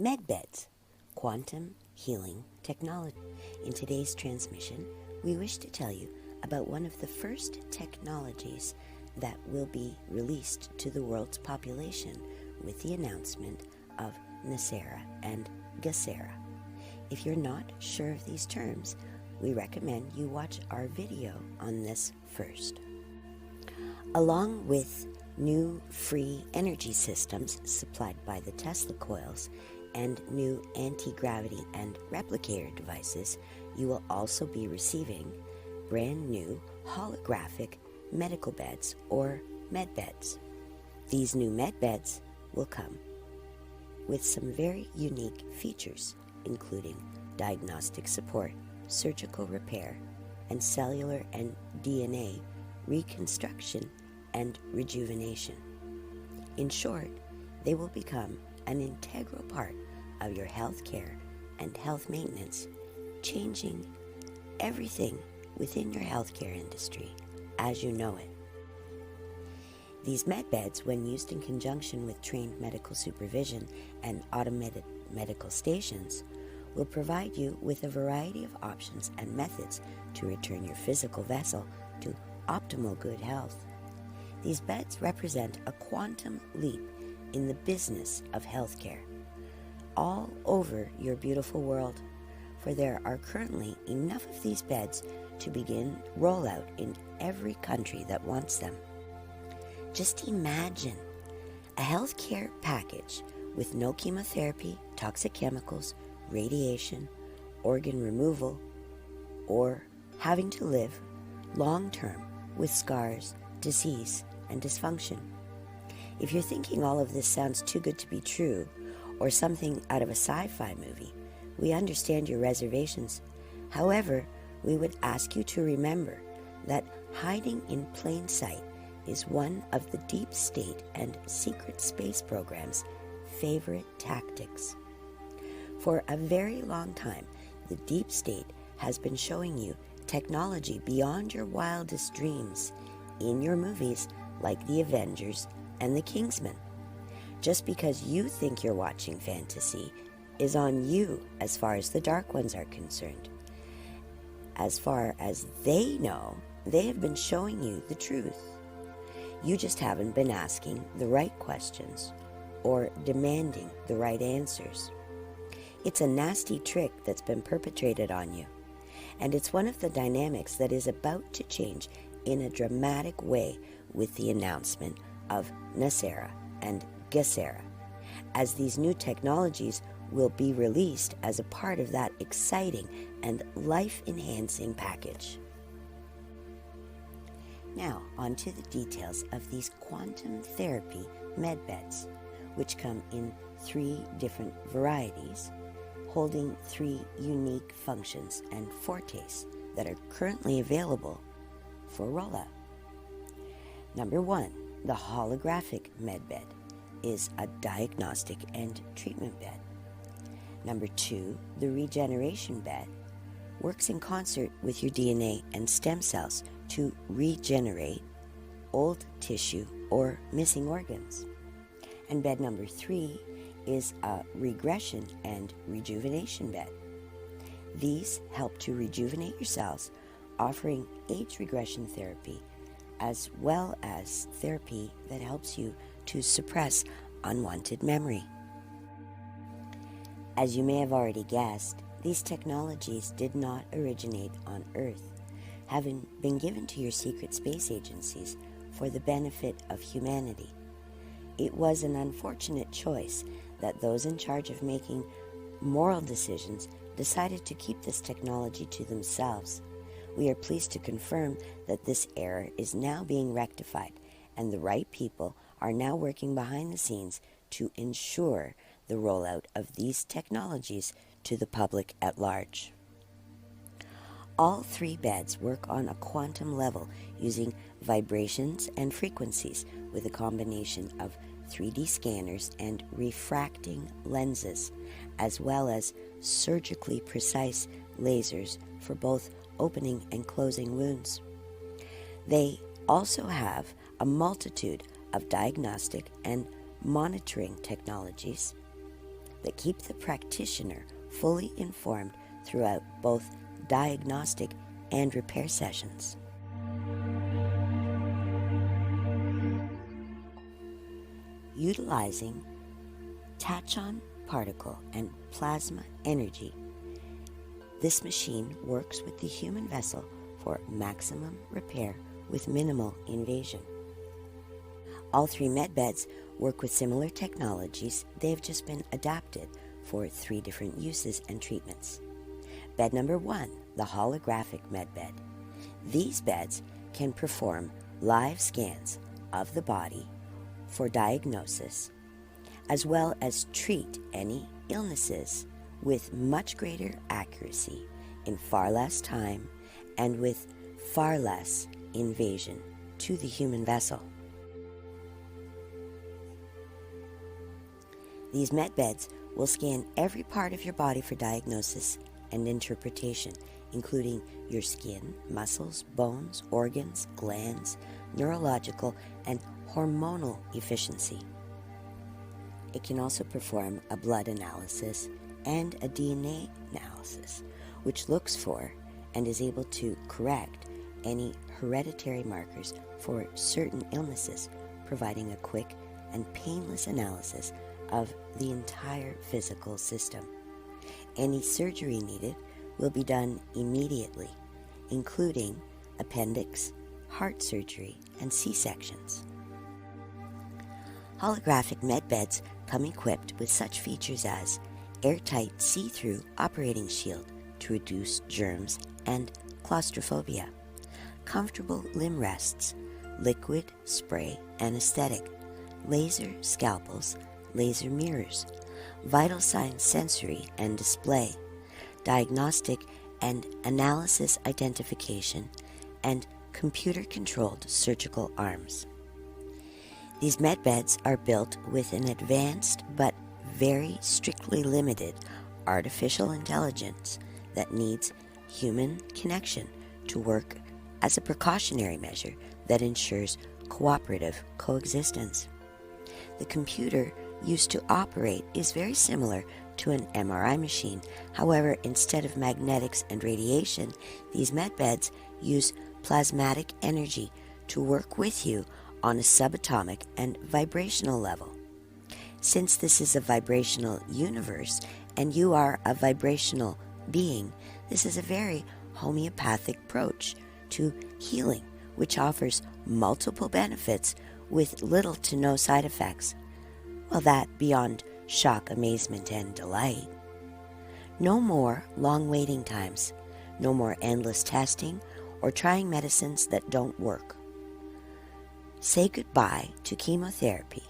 MedBeds, Quantum Healing Technology. In today's transmission, we wish to tell you about one of the first technologies that will be released to the world's population with the announcement of NESARA and GESARA. If you're not sure of these terms, we recommend you watch our video on this first. Along with new free energy systems supplied by the Tesla coils and new anti-gravity and replicator devices, you will also be receiving brand new holographic medical beds or MedBeds. These new MedBeds will come with some very unique features, including diagnostic support, surgical repair, and cellular and DNA reconstruction and rejuvenation. In short, they will become an integral part of your health care and health maintenance, changing everything within your healthcare industry as you know it. These MedBeds, when used in conjunction with trained medical supervision and automated medical stations, will provide you with a variety of options and methods to return your physical vessel to optimal good health. These beds represent a quantum leap in the business of healthcare all over your beautiful world, for there are currently enough of these beds to begin rollout in every country that wants them. Just imagine a healthcare package with no chemotherapy, toxic chemicals, radiation, organ removal, or having to live long-term with scars, disease, and dysfunction. If you're thinking all of this sounds too good to be true, or something out of a sci-fi movie, we understand your reservations. However, we would ask you to remember that hiding in plain sight is one of the deep state and secret space programs' favorite tactics. For a very long time, the deep state has been showing you technology beyond your wildest dreams in your movies like The Avengers and The Kingsman. Just because you think you're watching fantasy is on you as far as the Dark Ones are concerned. As far as they know, they have been showing you the truth. You just haven't been asking the right questions or demanding the right answers. It's a nasty trick that's been perpetrated on you, and it's one of the dynamics that is about to change in a dramatic way with the announcement of NESARA and GESARA, as these new technologies will be released as a part of that exciting and life-enhancing package. Now, on to the details of these quantum therapy MedBeds, which come in 3 different varieties, holding 3 unique functions and fortes that are currently available for rollout. Number 1, the holographic MedBed is a diagnostic and treatment bed. Number 2, the regeneration bed works in concert with your DNA and stem cells to regenerate old tissue or missing organs. And bed number 3 is a regression and rejuvenation bed. These help to rejuvenate your cells, offering age regression therapy as well as therapy that helps you to suppress unwanted memory. As you may have already guessed, these technologies did not originate on Earth, having been given to your secret space agencies for the benefit of humanity. It was an unfortunate choice that those in charge of making moral decisions decided to keep this technology to themselves. We are pleased to confirm that this error is now being rectified, and the right people are now working behind the scenes to ensure the rollout of these technologies to the public at large. All 3 beds work on a quantum level using vibrations and frequencies with a combination of 3D scanners and refracting lenses, as well as surgically precise lasers for both opening and closing wounds. They also have a multitude of diagnostic and monitoring technologies that keep the practitioner fully informed throughout both diagnostic and repair sessions. Utilizing tachyon particle and plasma energy, this machine works with the human vessel for maximum repair with minimal invasion. All three medbeds work with similar technologies. They have just been adapted for 3 different uses and treatments. Bed number 1, the holographic medbed. These beds can perform live scans of the body for diagnosis, as well as treat any illnesses with much greater accuracy in far less time and with far less invasion to the human vessel. These medbeds will scan every part of your body for diagnosis and interpretation, including your skin, muscles, bones, organs, glands, neurological, and hormonal efficiency. It can also perform a blood analysis and a DNA analysis, which looks for and is able to correct any hereditary markers for certain illnesses, providing a quick and painless analysis of the entire physical system. Any surgery needed will be done immediately, including appendix, heart surgery, and C-sections. Holographic medbeds come equipped with such features as airtight see-through operating shield to reduce germs and claustrophobia, comfortable limb rests, liquid spray anesthetic, laser scalpels, laser mirrors, vital signs sensory and display, diagnostic and analysis identification, and computer-controlled surgical arms. These medbeds are built with an advanced but very strictly limited artificial intelligence that needs human connection to work as a precautionary measure that ensures cooperative coexistence. The computer used to operate is very similar to an MRI machine. However, instead of magnetics and radiation, these medbeds use plasmatic energy to work with you on a subatomic and vibrational level. Since this is a vibrational universe and you are a vibrational being, this is a very homeopathic approach to healing, which offers multiple benefits with little to no side effects. Well, that beyond shock, amazement, and delight. No more long waiting times, no more endless testing or trying medicines that don't work. Say goodbye to chemotherapy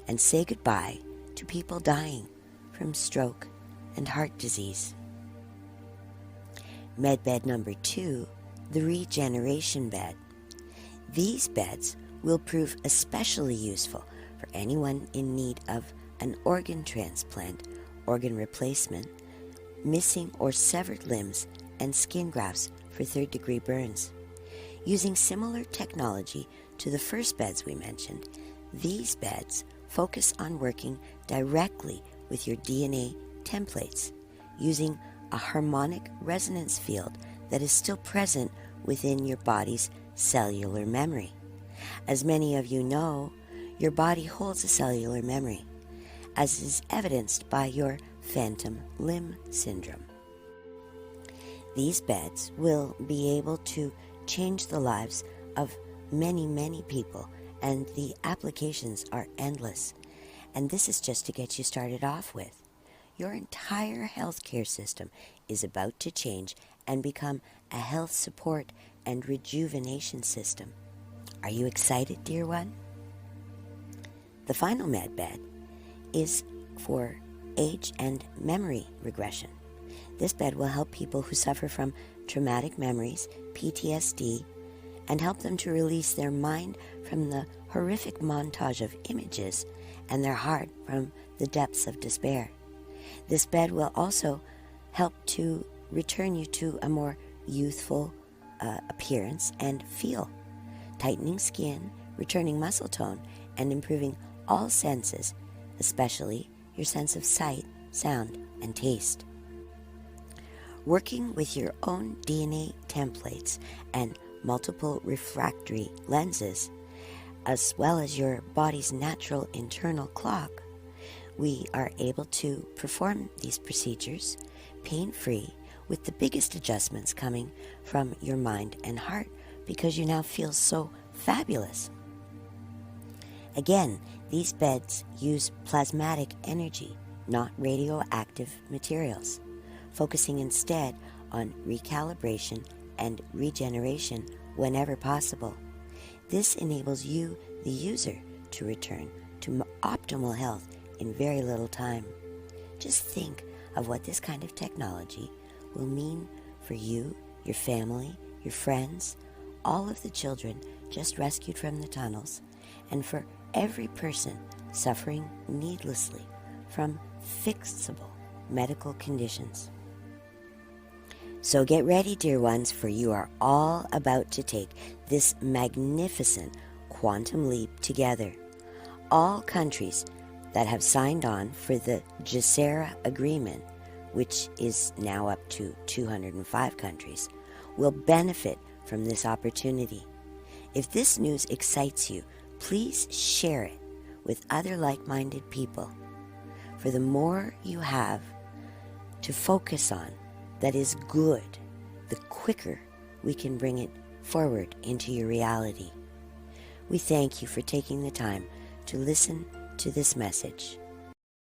and say goodbye to people dying from stroke and heart disease. Medbed number 2, the regeneration bed. These beds will prove especially useful for anyone in need of an organ transplant, organ replacement, missing or severed limbs, and skin grafts for third-degree burns. Using similar technology to the first beds we mentioned, these beds focus on working directly with your DNA templates, using a harmonic resonance field that is still present within your body's cellular memory. As many of you know, your body holds a cellular memory, as is evidenced by your phantom limb syndrome. These beds will be able to change the lives of many, many people, and the applications are endless. And this is just to get you started off with. Your entire healthcare system is about to change and become a health support and rejuvenation system. Are you excited, dear one? The final medbed is for age and memory regression. This bed will help people who suffer from traumatic memories, PTSD, and help them to release their mind from the horrific montage of images and their heart from the depths of despair. This bed will also help to return you to a more youthful appearance and feel, tightening skin, returning muscle tone, and improving all senses, especially your sense of sight sound, and taste. Working with your own DNA templates and multiple refractory lenses, as well as your body's natural internal clock, we are able to perform these procedures pain-free, with the biggest adjustments coming from your mind and heart because you now feel so fabulous. Again, these beds use plasmatic energy, not radioactive materials, focusing instead on recalibration and regeneration whenever possible. This enables you, the user, to return to optimal health in very little time. Just think of what this kind of technology will mean for you, your family, your friends, all of the children just rescued from the tunnels, and for every person suffering needlessly from fixable medical conditions. So get ready, dear ones, for you are all about to take this magnificent quantum leap together. All countries that have signed on for the GESARA agreement, which is now up to 205 countries, will benefit from this opportunity. If this news excites you, please share it with other like-minded people. For the more you have to focus on that is good, the quicker we can bring it forward into your reality. We thank you for taking the time to listen to this message.